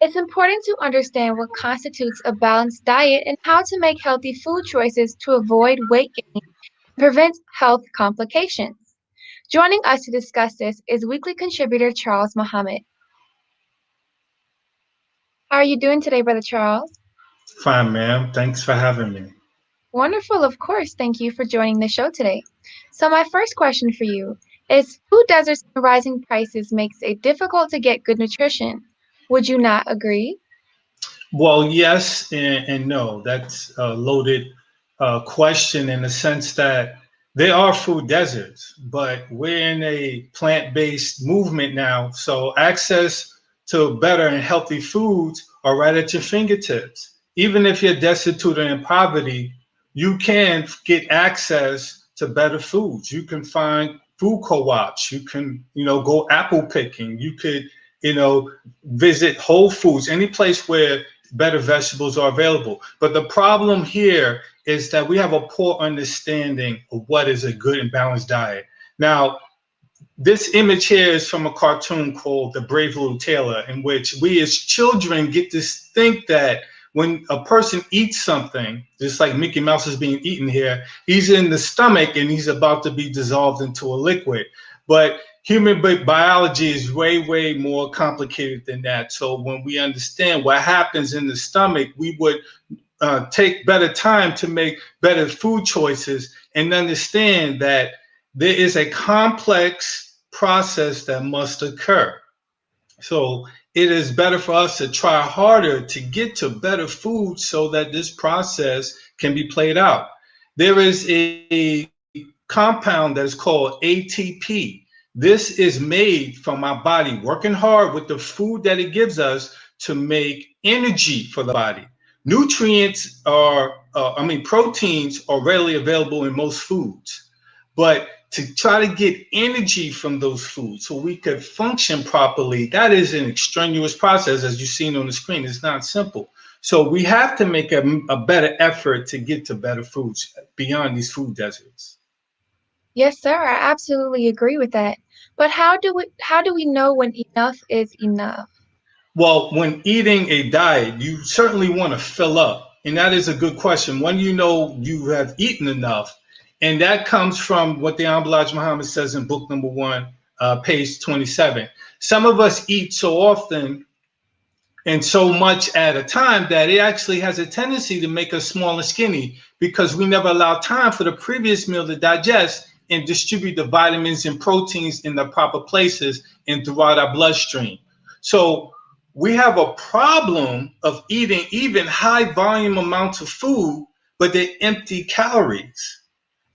It's important to understand what constitutes a balanced diet and how to make healthy food choices to avoid weight gain and prevent health complications. Joining us to discuss this is weekly contributor Charles Muhammad. How are you doing today, Brother Charles? Fine, ma'am. Thanks for having me. Wonderful, of course. Thank you for joining the show today. So, my first question for you is food deserts and rising prices makes it difficult to get good nutrition. Would you not agree? Well, yes and no. That's a loaded question in the sense that there are food deserts, but we're in a plant based movement now. So, access to better and healthy foods are right at your fingertips. Even if you're destitute or in poverty, you can get access to better foods. You can find food co-ops. You can, go apple picking. You could, visit Whole Foods, any place where better vegetables are available. But the problem here is that we have a poor understanding of what is a good and balanced diet. Now, this image here is from a cartoon called The Brave Little Tailor, in which we as children get to think that when a person eats something, just like Mickey Mouse is being eaten here, he's in the stomach and he's about to be dissolved into a liquid. But human biology is way, way more complicated than that. So when we understand what happens in the stomach, we would take better time to make better food choices and understand that there is a complex process that must occur. So it is better for us to try harder to get to better food so that this process can be played out. There is a compound that is called ATP. This is made from our body working hard with the food that it gives us to make energy for the body. Nutrients are, proteins are readily available in most foods. But to try to get energy from those foods so we could function properly, that is an extraneous process, as you've seen on the screen. It's not simple. So we have to make a better effort to get to better foods beyond these food deserts. Yes, sir. I absolutely agree with that. But how do we know when enough is enough? Well, when eating a diet, you certainly want to fill up. And that is a good question. When you know you have eaten enough, and that comes from what the Elijah Muhammad says in book number one, page 27. Some of us eat so often and so much at a time that it actually has a tendency to make us small and skinny because we never allow time for the previous meal to digest and distribute the vitamins and proteins in the proper places and throughout our bloodstream. So we have a problem of eating even high volume amounts of food, but they're empty calories.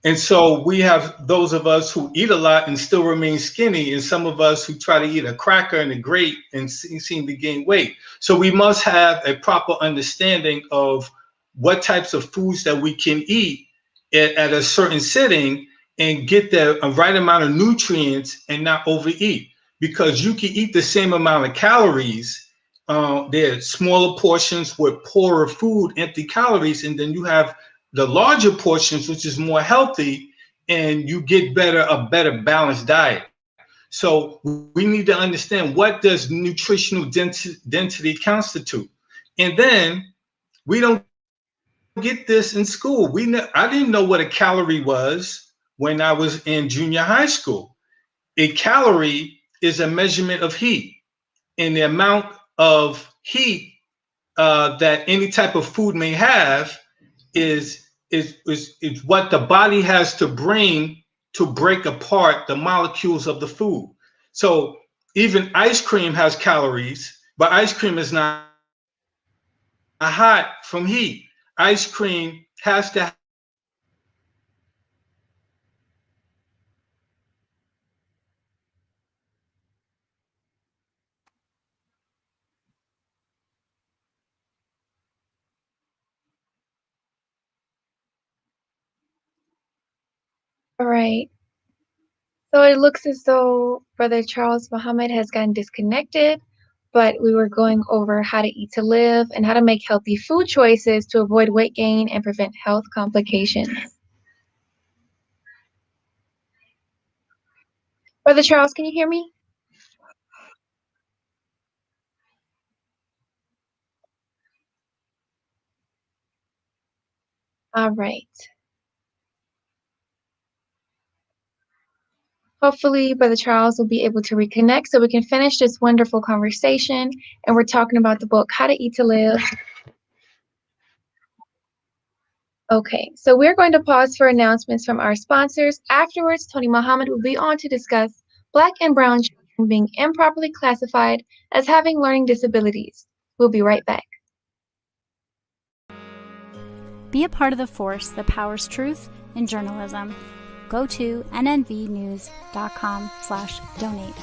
And so we have those of us who eat a lot and still remain skinny, and some of us who try to eat a cracker and a grape and seem to gain weight. So we must have a proper understanding of what types of foods that we can eat at a certain sitting and get the right amount of nutrients and not overeat. Because you can eat the same amount of calories. They're smaller portions with poorer food, empty calories, and then you have the larger portions, which is more healthy, and you get a better balanced diet. So we need to understand what does nutritional density constitute, and then we don't get this in school. I didn't know what a calorie was when I was in junior high school. A calorie is a measurement of heat, and the amount of heat that any type of food may have is what the body has to bring to break apart the molecules of the food. So even ice cream has calories, but ice cream is not hot from heat. Ice cream has to have a certain amount of calories to break apart the molecules of the food. So we have to understand that nutritional density constitutes All right. So it looks as though Brother Charles Muhammad has gotten disconnected, but we were going over how to eat to live and how to make healthy food choices to avoid weight gain and prevent health complications. Brother Charles, can you hear me? All right. Hopefully, Brother Charles will be able to reconnect so we can finish this wonderful conversation. And we're talking about the book, How to Eat to Live. Okay, so we're going to pause for announcements from our sponsors. Afterwards, Tony Muhammad will be on to discuss Black and brown children being improperly classified as having learning disabilities. We'll be right back. Be a part of the force that powers truth in journalism. Go to nnvnews.com/donate.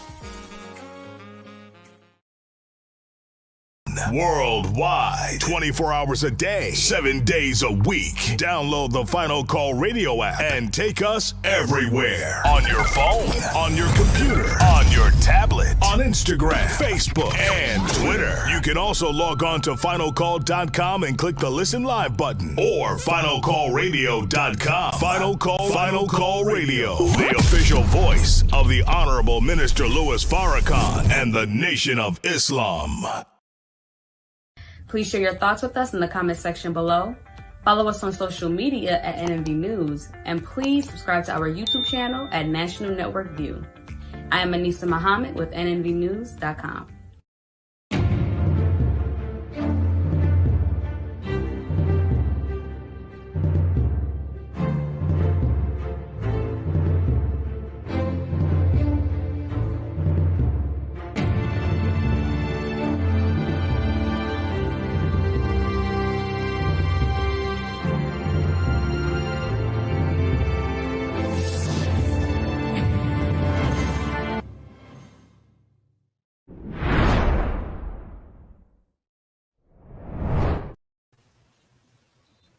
Worldwide, 24 hours a day, 7 days a week. Download the Final Call Radio app and take us everywhere. On your phone, on your computer, on your tablet, on Instagram, Facebook, and Twitter. You can also log on to finalcall.com and click the Listen Live button or finalcallradio.com. Final Call Radio, the official voice of the Honorable Minister Louis Farrakhan and the Nation of Islam. Please share your thoughts with us in the comment section below. Follow us on social media at NNV News, and please subscribe to our YouTube channel at National Network View. I am Anissa Muhammad with NNVnews.com.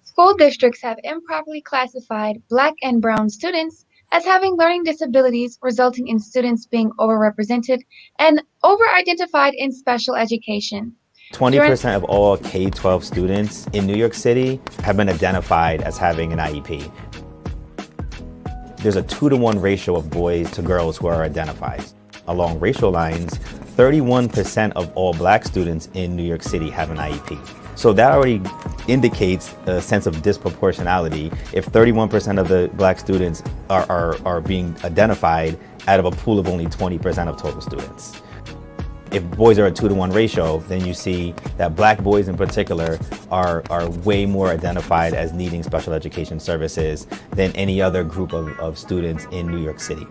School districts have improperly classified Black and brown students as having learning disabilities, resulting in students being overrepresented and overidentified in special education. 20% of all K-12 students in New York City have been identified as having an IEP. There's a 2-to-1 ratio of boys to girls who are identified. Along racial lines, 31% of all Black students in New York City have an IEP. So that already indicates a sense of disproportionality if 31% of the Black students are being identified out of a pool of only 20% of total students. If boys are a 2-to-1 ratio, then you see that Black boys in particular are way more identified as needing special education services than any other group of students in New York City.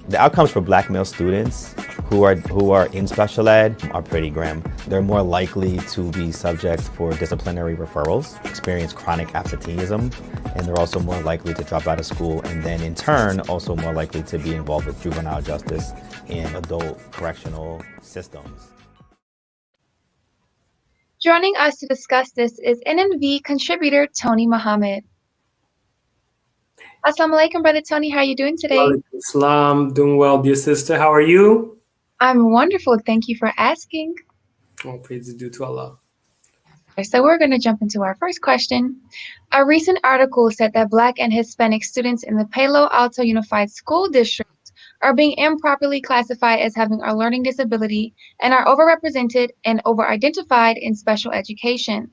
The outcomes for Black male students who are in special ed are pretty grim. They're more likely to be subject for disciplinary referrals, experience chronic absenteeism, and they're also more likely to drop out of school, and then in turn also more likely to be involved with juvenile justice and adult correctional systems. Joining us to discuss this is NNV contributor Tony Muhammad. Assalamu alaikum, Brother Tony. How are you doing today? Islam, doing well, dear sister. How are you? I'm wonderful. Thank you for asking. All praise is due to Allah. So we're going to jump into our first question. A recent article said that Black and Hispanic students in the Palo, Alto Unified School District are being improperly classified as having a learning disability and are overrepresented and overidentified in special education.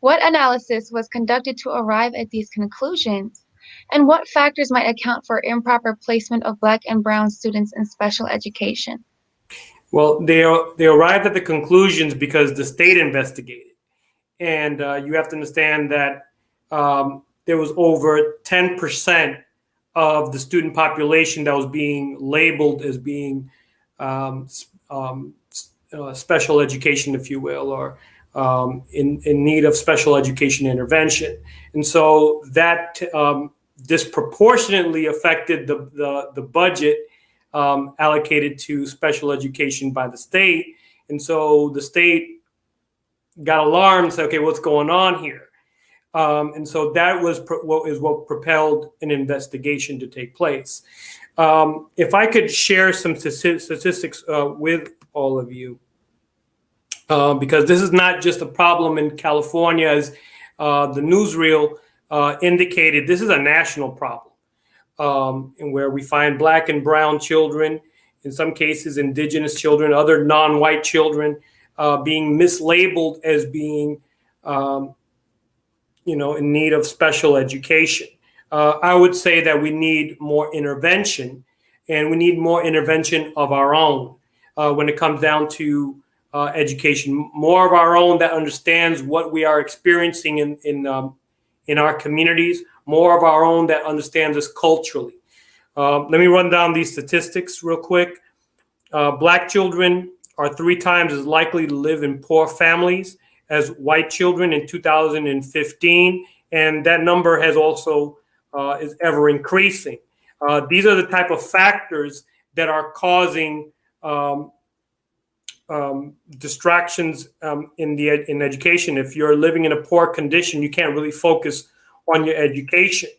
What analysis was conducted to arrive at these conclusions? And what factors might account for improper placement of Black and brown students in special education? Well, they arrived at the conclusions because the state investigated. And you have to understand that there was over 10% of the student population that was being labeled as being special education, if you will, or in need of special education intervention. And so that disproportionately affected the budget allocated to special education by the state. And so the state got alarmed and said, okay, what's going on here? And so that was what propelled an investigation to take place. If I could share some statistics with all of you, because this is not just a problem in California, as the newsreel indicated, this is a national problem, and where we find Black and brown children, in some cases indigenous children, other non-white children, being mislabeled as being in need of special education. I would say that we need more intervention, and we need more intervention of our own when it comes down to education, more of our own that understands what we are experiencing in our communities, more of our own that understands us culturally. Let me run down these statistics real quick. Black children are 3 times as likely to live in poor families as white children in 2015, and that number has also is ever increasing. These are the type of factors that are causing distractions in education. If you're living in a poor condition, you can't really focus on your education.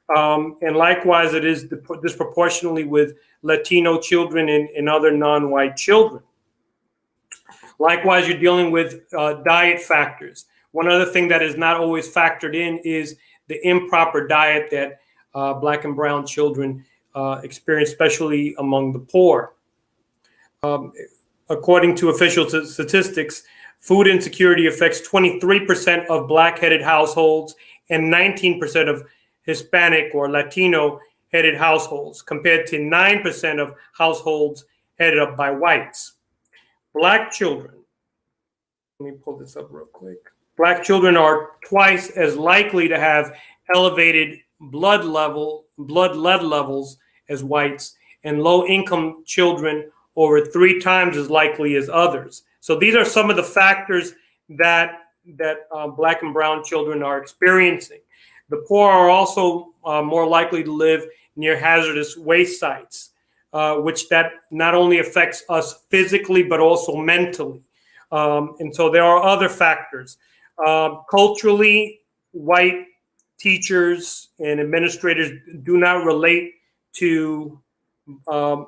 And likewise, it is disproportionately with Latino children and other non-white children. Likewise, you're dealing with diet factors. One other thing that is not always factored in is the improper diet that Black and brown children experience, especially among the poor. According to official statistics, food insecurity affects 23% of Black-headed households and 19% of Hispanic or Latino-headed households, compared to 9% of households headed up by whites. Black children, let me pull this up real quick. Black children are twice as likely to have elevated blood lead levels as whites, and low-income children over 3 times as likely as others. So these are some of the factors that Black and brown children are experiencing. The poor are also more likely to live near hazardous waste sites, which that not only affects us physically, but also mentally. And so there are other factors. Culturally, white teachers and administrators do not relate to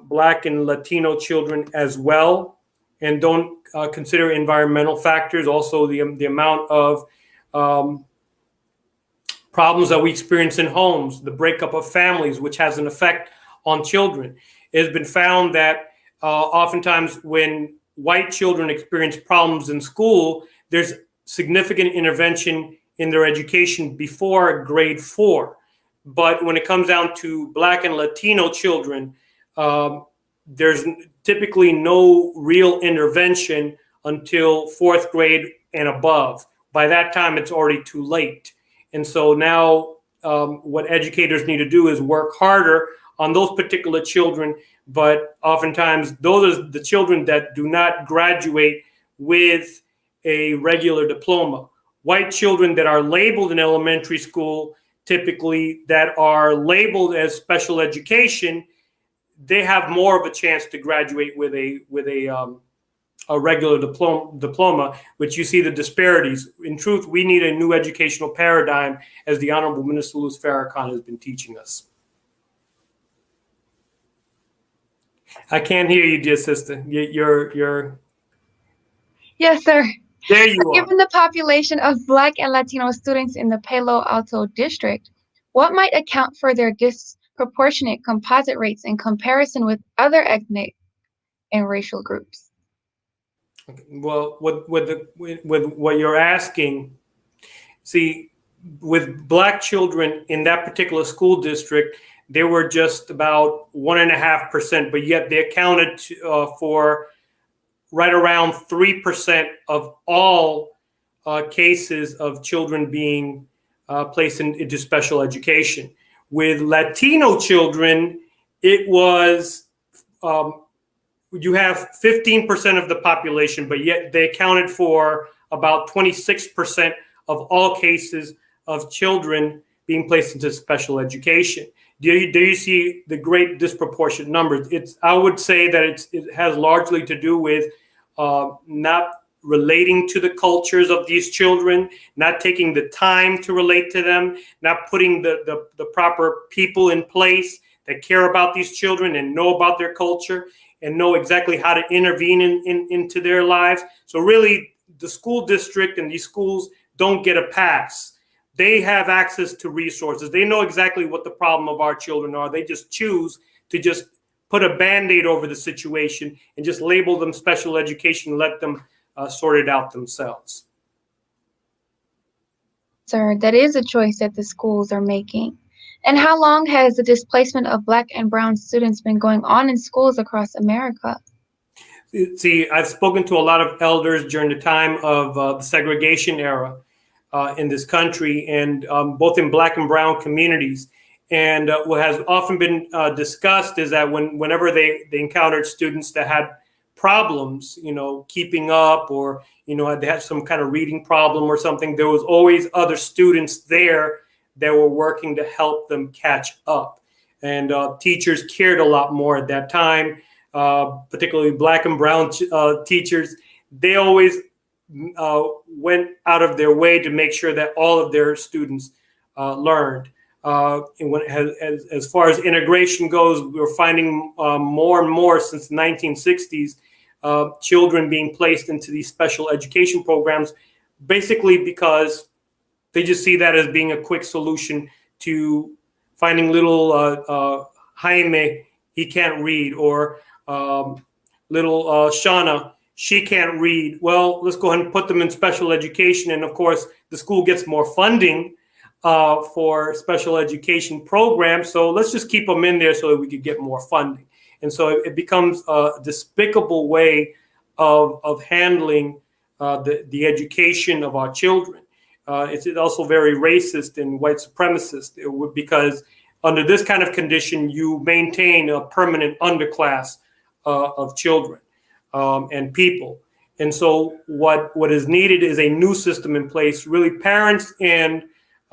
Black and Latino children as well, and don't consider environmental factors. Also, the amount of problems that we experience in homes, the breakup of families, which has an effect on children. It has been found that oftentimes when white children experience problems in school, there's significant intervention in their education before grade 4. But when it comes down to Black and Latino children, there's typically no real intervention until 4th grade and above. By that time, it's already too late. And so now what educators need to do is work harder on those particular children. But oftentimes, those are the children that do not graduate with a regular diploma. White children that are labeled in elementary school, typically that are labeled as special education, they have more of a chance to graduate with a regular diploma, which you see the disparities. In truth, we need a new educational paradigm, as the Honorable Minister Louis Farrakhan has been teaching us. I can't hear you, dear sister. You're. Yes, sir. There you are. Given the population of Black and Latino students in the Palo Alto district, what might account for their disproportionate composite rates in comparison with other ethnic and racial groups? Okay. Well, with what you're asking, see, with Black children in that particular school district, they were just about 1.5%, but yet they accounted for right around 3% of all cases of children being placed into special education. With Latino children, it was, you have 15% of the population, but yet they accounted for about 26% of all cases of children being placed into special education. Do you see the great disproportionate numbers? I would say that it has largely to do with not relating to the cultures of these children, not taking the time to relate to them, not putting the proper people in place that care about these children and know about their culture and know exactly how to intervene into their lives. So really, the school district and these schools don't get a pass. They have access to resources. They know exactly what the problem of our children are. They just choose to just put a Band-Aid over the situation and just label them special education and let them sort it out themselves. Sir, that is a choice that the schools are making. And how long has the displacement of Black and brown students been going on in schools across America? See, I've spoken to a lot of elders during the time of the segregation era in this country, and both in Black and brown communities. And what has often been discussed is that whenever they encountered students that had problems, keeping up, or, they had some kind of reading problem or something, there was always other students there that were working to help them catch up. And teachers cared a lot more at that time, particularly Black and brown teachers. They always went out of their way to make sure that all of their students learned. As far as integration goes, we're finding more and more since the 1960s, children being placed into these special education programs, basically because they just see that as being a quick solution to finding little Jaime, he can't read, or little Shauna, she can't read. Well, let's go ahead and put them in special education. And of course, the school gets more funding for special education programs. So let's just keep them in there so that we could get more funding. And so it becomes a despicable way of handling the education of our children. It's also very racist and white supremacist, because under this kind of condition, you maintain a permanent underclass of children and people. And so what is needed is a new system in place. Really, parents and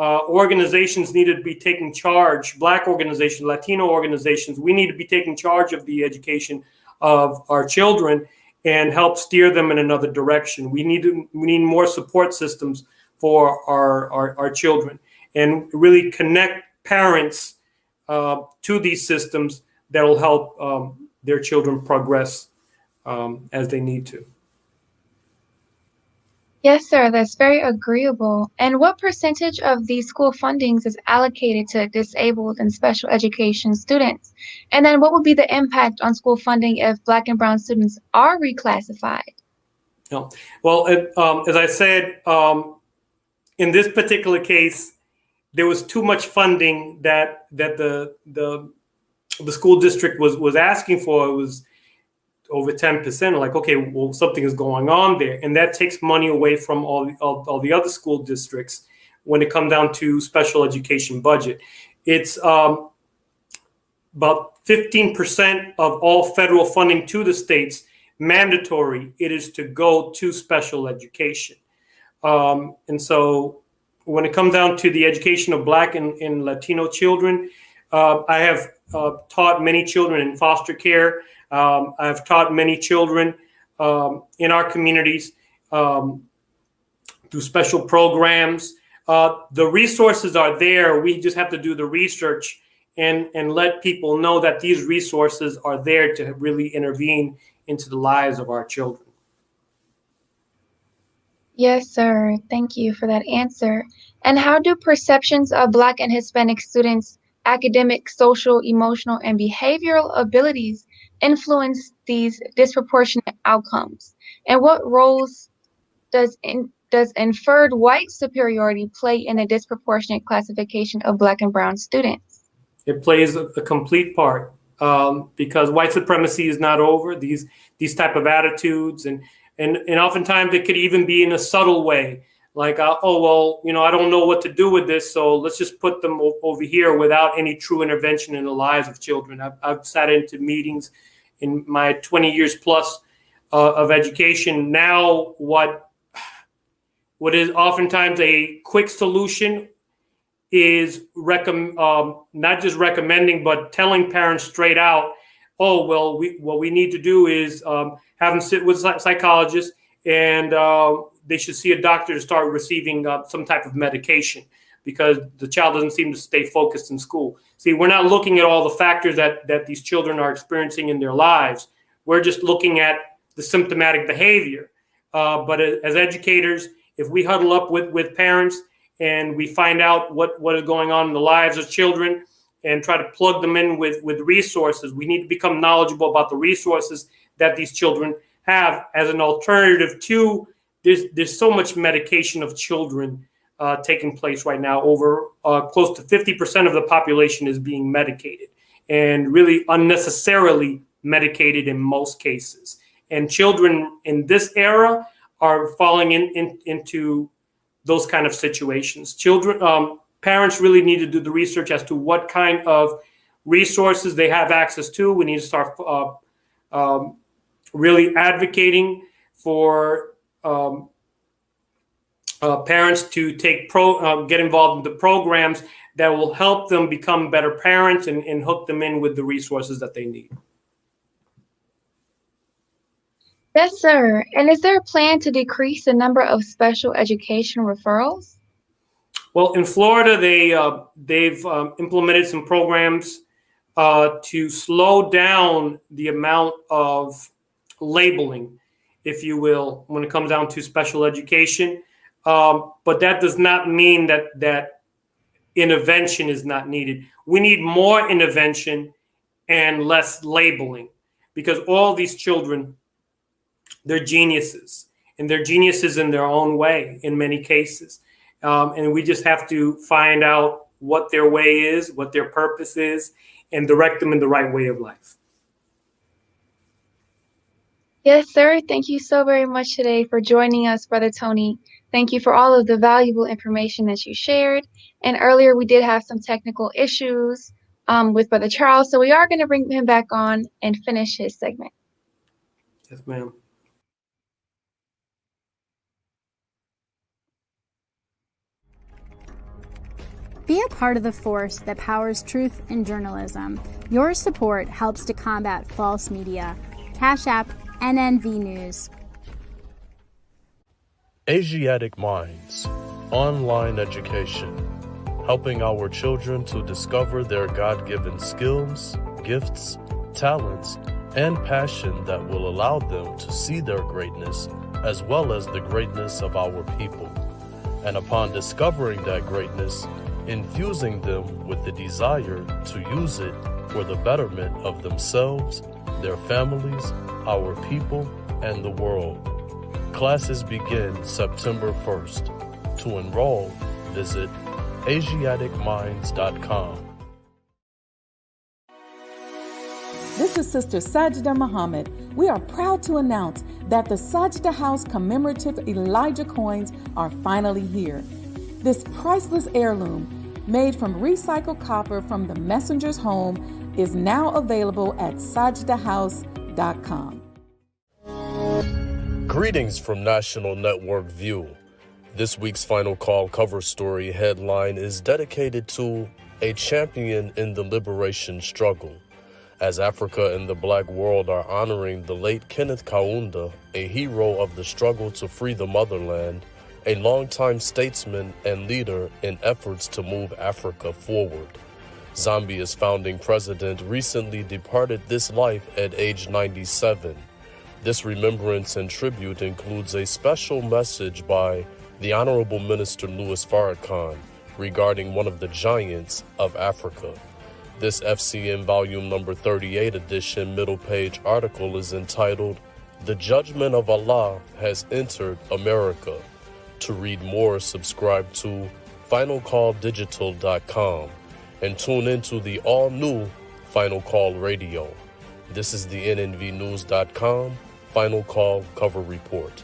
organizations needed to be taking charge. Black organizations, Latino organizations, we need to be taking charge of the education of our children and help steer them in another direction. We need more support systems for our children, and really connect parents to these systems that will help their children progress as they need to. Yes, sir, that's very agreeable. And what percentage of the school fundings is allocated to disabled and special education students? And then what would be the impact on school funding if Black and brown students are reclassified? No. Well, as I said, in this particular case, there was too much funding that the school district was asking for. It was over 10%. Like, okay, well, something is going on there, and that takes money away from all the other school districts when it comes down to special education budget. It's about 15% of all federal funding to the states, mandatory. It is to go to special education. And so when it comes down to the education of Black and Latino children, I have taught many children in foster care. I've taught many children in our communities through special programs. The resources are there. We just have to do the research and let people know that these resources are there to really intervene into the lives of our children. Yes, sir. Thank you for that answer. And how do perceptions of Black and Hispanic students' academic, social, emotional, and behavioral abilities influence these disproportionate outcomes? And what roles does inferred white superiority play in a disproportionate classification of Black and brown students? It plays a complete part, because white supremacy is not over. These type of attitudes, and oftentimes it could even be in a subtle way, like, oh, well, I don't know what to do with this, so let's just put them over here without any true intervention in the lives of children. I've sat into meetings in my 20 years plus of education. Now, what is oftentimes a quick solution is not just recommending, but telling parents straight out, oh, well, what we need to do is have them sit with psychologists, and they should see a doctor to start receiving some type of medication, because the child doesn't seem to stay focused in school. See, we're not looking at all the factors that these children are experiencing in their lives. We're just looking at the symptomatic behavior. But as educators, if we huddle up with parents and we find out what is going on in the lives of children and try to plug them in with resources, we need to become knowledgeable about the resources that these children have as an alternative to there's so much medication of children taking place right now. Over close to 50% of the population is being medicated, and really unnecessarily medicated in most cases. And children in this era are falling into those kind of situations. Parents really need to do the research as to what kind of resources they have access to. We need to start really advocating for parents to get involved in the programs that will help them become better parents and hook them in with the resources that they need. Yes, sir. And is there a plan to decrease the number of special education referrals? Well, in Florida, they've implemented some programs to slow down the amount of labeling, if you will, when it comes down to special education. But that does not mean that intervention is not needed. We need more intervention and less labeling, because all these children, they're geniuses, and they're geniuses in their own way in many cases. And we just have to find out what their way is, what their purpose is, and direct them in the right way of life. Yes, sir. Thank you so very much today for joining us, Brother Tony. Thank you for all of the valuable information that you shared. And earlier we did have some technical issues with Brother Charles, so we are going to bring him back on and finish his segment. Yes, ma'am. Be a part of the force that powers truth in journalism. Your support helps to combat false media. Cash App NNV News. Asiatic Minds, online education, helping our children to discover their God-given skills, gifts, talents, and passion that will allow them to see their greatness as well as the greatness of our people. And upon discovering that greatness, infusing them with the desire to use it for the betterment of themselves, their families, our people, and the world. Classes begin September 1st. To enroll, visit AsiaticMinds.com. This is Sister Sajda Muhammad. We are proud to announce that the Sajda House commemorative Elijah coins are finally here. This priceless heirloom, made from recycled copper from the messenger's home, is now available at sajdahouse.com. Greetings from National Network View. This week's Final Call cover story headline is dedicated to a champion in the liberation struggle. As Africa and the Black world are honoring the late Kenneth Kaunda, a hero of the struggle to free the motherland, a longtime statesman and leader in efforts to move Africa forward. Zambia's founding president recently departed this life at age 97. This remembrance and tribute includes a special message by the Honorable Minister Louis Farrakhan regarding one of the giants of Africa. This FCN Volume Number 38 edition middle page article is entitled, "The Judgment of Allah Has Entered America." To read more, subscribe to FinalCallDigital.com and tune into the all-new Final Call Radio. This is the NNVNews.com Final Call Cover Report.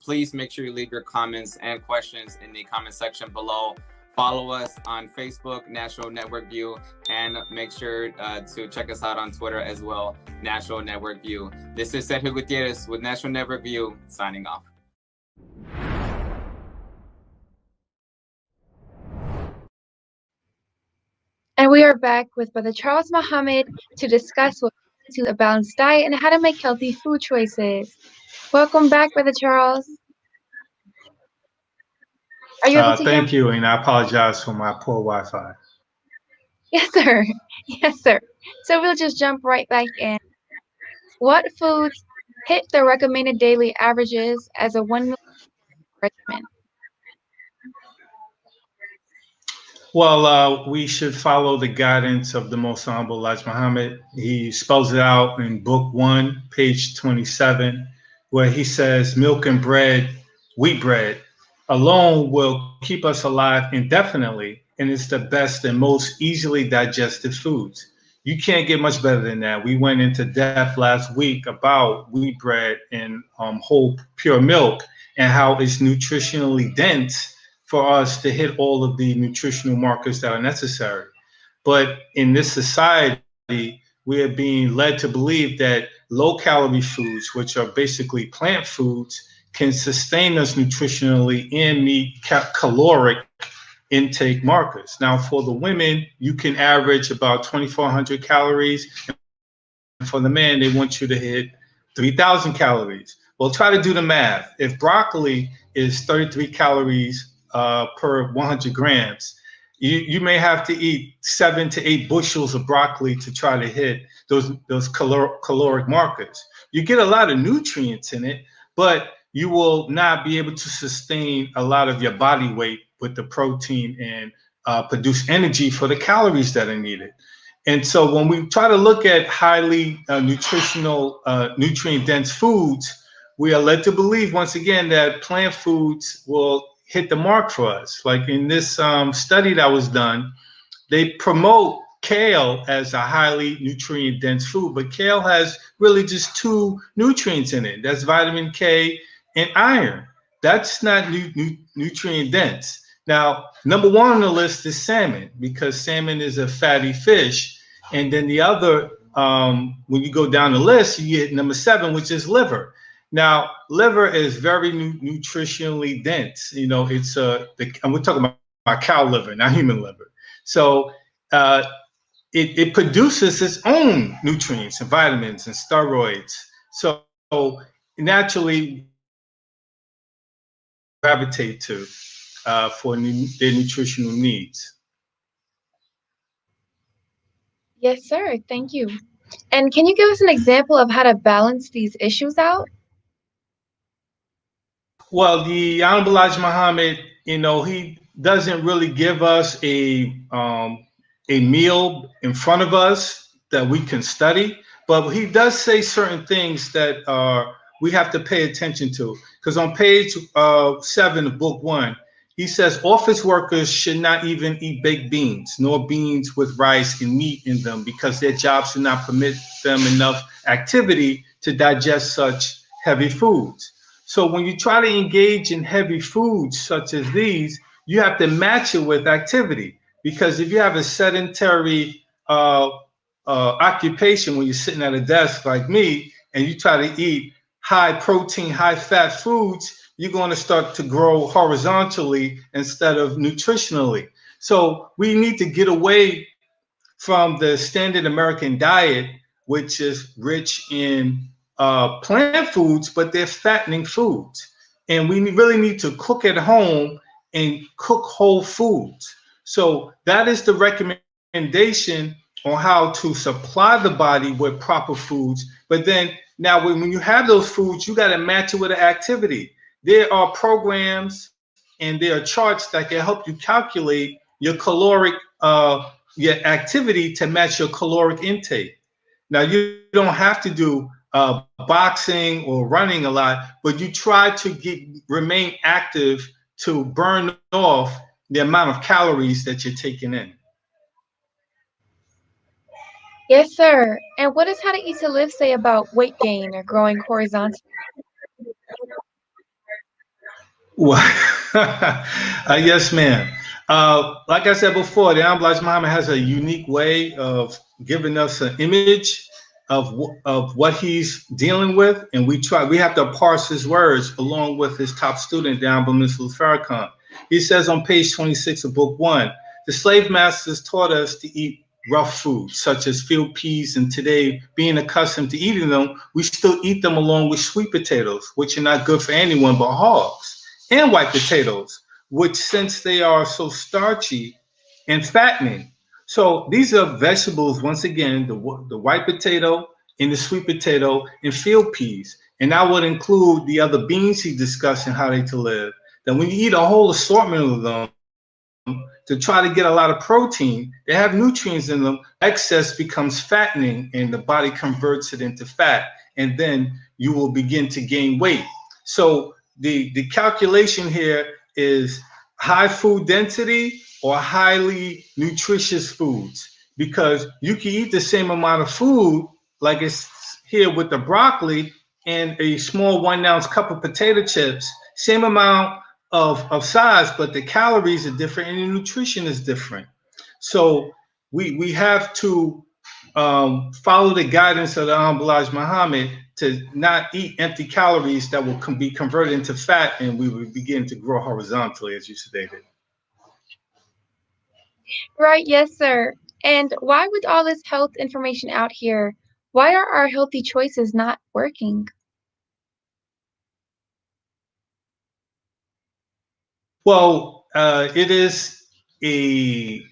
Please make sure you leave your comments and questions in the comment section below. Follow us on Facebook, National Network View, and make sure to check us out on Twitter as well, National Network View. This is Sergio Gutierrez with National Network View, signing off. And we are back with Brother Charles Muhammad to discuss a balanced diet and how to make healthy food choices. Welcome back, Brother Charles. Are you able to hear me? Thank you, and I apologize for my poor Wi-Fi. Yes, sir. Yes, sir. So we'll just jump right back in. What foods hit the recommended daily averages as a 1 meal regimen? Well, we should follow the guidance of the Most Honorable Elijah Muhammad. He spells it out in Book 1, page 27, where he says milk and bread, wheat bread, alone will keep us alive indefinitely, and it's the best and most easily digested foods. You can't get much better than that. We went into depth last week about wheat bread and whole pure milk and how it's nutritionally dense for us to hit all of the nutritional markers that are necessary. But in this society, we are being led to believe that low calorie foods, which are basically plant foods, can sustain us nutritionally and meet caloric intake markers. Now, for the women, you can average about 2,400 calories. And for the man, they want you to hit 3,000 calories. Well, try to do the math. If broccoli is 33 calories per 100 grams, you may have to eat 7 to 8 bushels of broccoli to try to hit those caloric markers. You get a lot of nutrients in it, but you will not be able to sustain a lot of your body weight with the protein and produce energy for the calories that are needed. And so when we try to look at highly nutritional, nutrient-dense foods, we are led to believe, once again, that plant foods will hit the mark for us. Like in this study that was done, they promote kale as a highly nutrient-dense food, but kale has really just 2 nutrients in it. That's vitamin K and iron. That's not nutrient-dense. Now, number 1 on the list is salmon, because salmon is a fatty fish. And then the other, when you go down the list, you get number 7, which is liver. Now, liver is very nutritionally dense. You know, it's and we're talking about cow liver, not human liver. So it produces its own nutrients and vitamins and steroids. So naturally, gravitate to for their nutritional needs. Yes, sir. Thank you. And can you give us an example of how to balance these issues out? Well, the Honorable Elijah Muhammad, he doesn't really give us a meal in front of us that we can study, but he does say certain things that we have to pay attention to. Because on page 7 of book 1, he says office workers should not even eat baked beans, nor beans with rice and meat in them, because their jobs do not permit them enough activity to digest such heavy foods. So when you try to engage in heavy foods such as these, you have to match it with activity. Because if you have a sedentary occupation when you're sitting at a desk like me, and you try to eat high protein, high fat foods, you're going to start to grow horizontally instead of nutritionally. So we need to get away from the standard American diet, which is rich in plant foods, but they're fattening foods. And we really need to cook at home and cook whole foods. So that is the recommendation on how to supply the body with proper foods. But then now when you have those foods, you got to match it with an activity. There are programs and there are charts that can help you calculate your caloric your activity to match your caloric intake. Now, you don't have to do boxing or running a lot, but you try to remain active to burn off the amount of calories that you're taking in. Yes, sir. And what does How to Eat to Live say about weight gain or growing horizontally? Well, yes, ma'am. Like I said before, the Honorable Elijah Muhammad has a unique way of giving us an image of what he's dealing with, and we have to parse his words along with his top student, the Honorable Mr. Farrakhan. He says on page 26 of book 1, the slave masters taught us to eat rough foods such as field peas, and today, being accustomed to eating them, we still eat them along with sweet potatoes, which are not good for anyone but hogs, and white potatoes, which, since they are so starchy and fattening. So these are vegetables, once again, the white potato and the sweet potato and field peas. And that would include the other beans he discussed in How They to Live. Then when you eat a whole assortment of them to try to get a lot of protein, they have nutrients in them. Excess becomes fattening and the body converts it into fat. And then you will begin to gain weight. So the calculation here is high food density or highly nutritious foods, because you can eat the same amount of food, like it's here with the broccoli and a small 1 ounce cup of potato chips, same amount of size, but the calories are different and the nutrition is different. So we have to follow the guidance of the Elijah Muhammad to not eat empty calories that will be converted into fat, and we will begin to grow horizontally, as you stated. Right, yes, sir. And why, with all this health information out here, why are our healthy choices not working? Well, it is a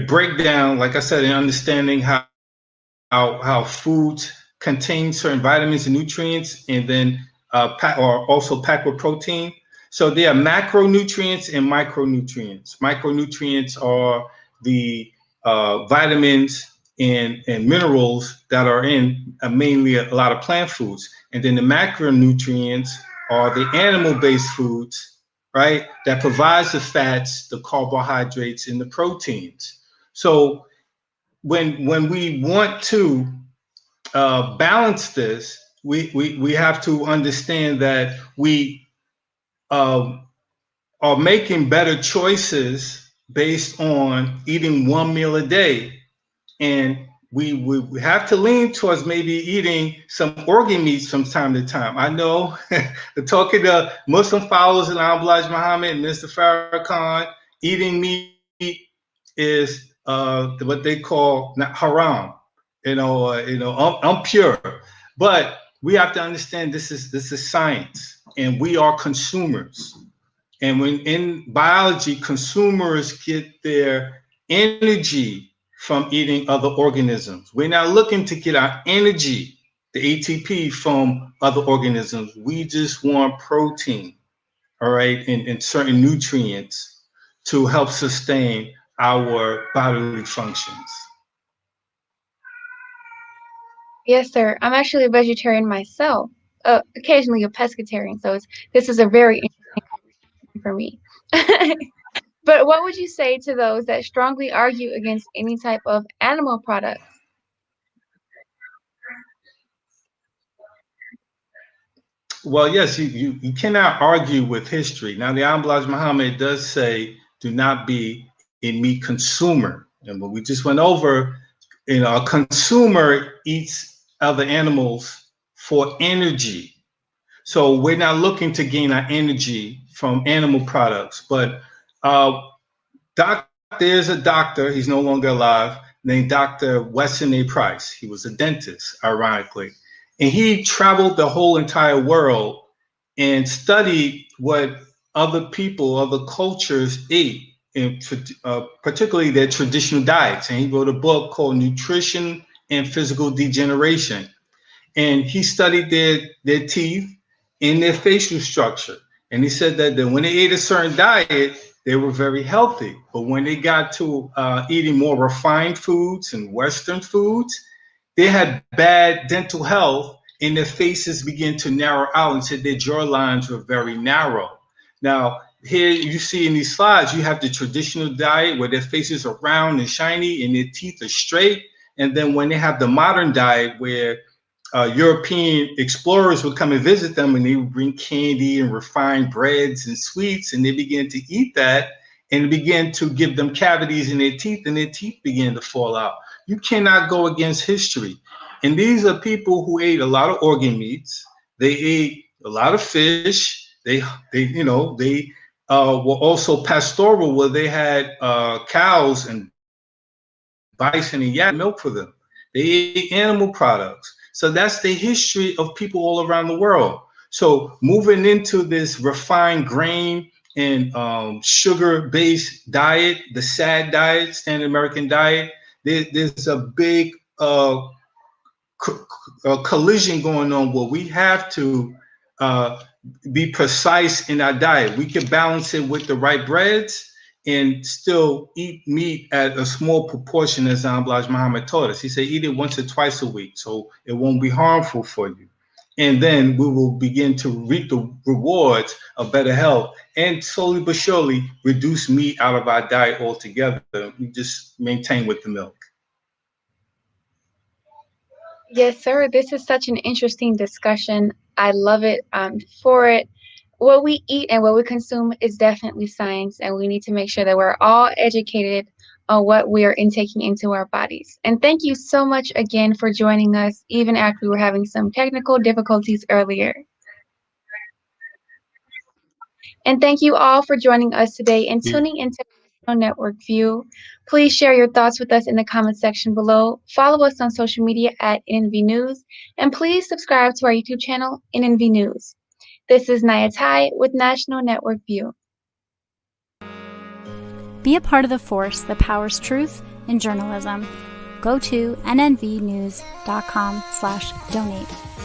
breakdown, like I said, in understanding how foods contain certain vitamins and nutrients, and then are also packed with protein. So there are macronutrients and micronutrients. Micronutrients are the vitamins and minerals that are in mainly a lot of plant foods. And then the macronutrients are the animal-based foods, right? That provides the fats, the carbohydrates, and the proteins. So when we want to balance this, we have to understand that we are making better choices based on eating one meal a day, and we have to lean towards maybe eating some organ meats from time to time. I know, talking to Muslim followers in Elijah Muhammad and Mr. Farrakhan, eating meat is what they call not haram, impure. But we have to understand this is science, and we are consumers. And when in biology, consumers get their energy from eating other organisms. We're not looking to get our energy, the ATP, from other organisms. We just want protein, all right, and certain nutrients to help sustain our bodily functions. Yes, sir. I'm actually a vegetarian myself, occasionally a pescatarian. So this is a very interesting conversation for me. But what would you say to those that strongly argue against any type of animal products? Well, yes, you cannot argue with history. Now, the Elijah Muhammad does say, do not be a meat consumer. And what we just went over, a consumer eats other animals for energy. So we're not looking to gain our energy from animal products. But there's a doctor, he's no longer alive, named Dr. Weston A. Price. He was a dentist, ironically. And he traveled the whole entire world and studied what other people, other cultures ate, and particularly their traditional diets. And he wrote a book called Nutrition and Physical Degeneration. And he studied their teeth and their facial structure. And he said that when they ate a certain diet, they were very healthy. But when they got to eating more refined foods and Western foods, they had bad dental health, and their faces began to narrow out, and said their jawlines were very narrow. Now, here you see in these slides, you have the traditional diet where their faces are round and shiny and their teeth are straight. And then when they have the modern diet where European explorers would come and visit them, and they would bring candy and refined breads and sweets, and they began to eat that, and it began to give them cavities in their teeth, and their teeth began to fall out. You cannot go against history. And these are people who ate a lot of organ meats. They ate a lot of fish. They were also pastoral, where they had cows and bison and yak milk for them. They ate animal products. So that's the history of people all around the world. So moving into this refined grain and sugar-based diet, the SAD diet, Standard American Diet, there's a big collision going on where we have to be precise in our diet. We can balance it with the right breads and still eat meat at a small proportion, as Elijah Muhammad taught us. He said, eat it once or twice a week, so it won't be harmful for you. And then we will begin to reap the rewards of better health and slowly but surely reduce meat out of our diet altogether. We just maintain with the milk. Yes, sir. This is such an interesting discussion. I love it. For it. What we eat and what we consume is definitely science, and we need to make sure that we're all educated on what we are intaking into our bodies. And thank you so much again for joining us, even after we were having some technical difficulties earlier. And thank you all for joining us today and tuning into National Network View. Please share your thoughts with us in the comment section below. Follow us on social media at NNV News, and please subscribe to our YouTube channel, NNV News. This is Nyah Tsai with National Network View. Be a part of the force that powers truth in journalism. Go to nnvnews.com/donate.